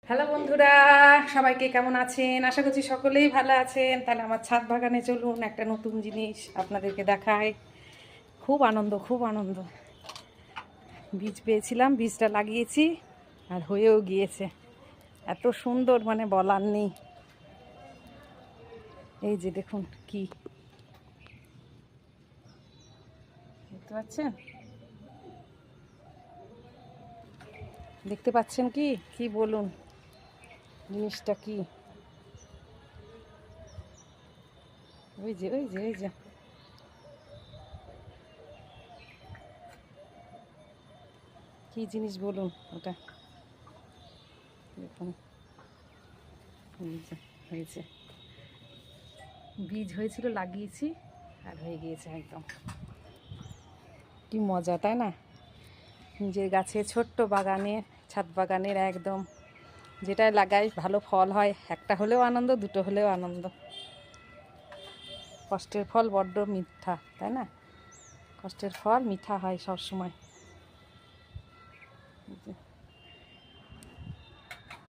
Hello বন্ধুরা, সবাইকে কেমন আছেন? আশা করছি সকলেই ভালো আছেন। তাহলে আমার ছাদ বাগানে চলুন, একটা নতুন জিনিস আপনাদেরকে দেখায়। খুব আনন্দ, খুব আনন্দ। বীজ পেয়েছিলাম, বীজটা লাগিয়েছি আর হয়েও গিয়েছে। এত সুন্দর, মানে বলার নেই। এই যে দেখুন, কি দেখতে পাচ্ছেন? দেখতে পাচ্ছেন কি কি বলুন, জিনিসটা কি? ওই যে ওই যে ওই যে কি জিনিস বলুন ওটা? দেখুন, হয়েছে। বীজ হয়েছিল, লাগিয়েছি আর হয়ে গিয়েছে একদম। কি মজা, তাই না? নিজের গাছে, ছোট্ট বাগানে, ছাদ বাগানের একদম যেটাই লাগাই ভালো ফল হয়। একটা হলেও আনন্দ, দুটো হলেও আনন্দ। কষ্টের ফল বড্ড মিঠা, তাই না? কষ্টের ফল মিঠা হয় সব সময়।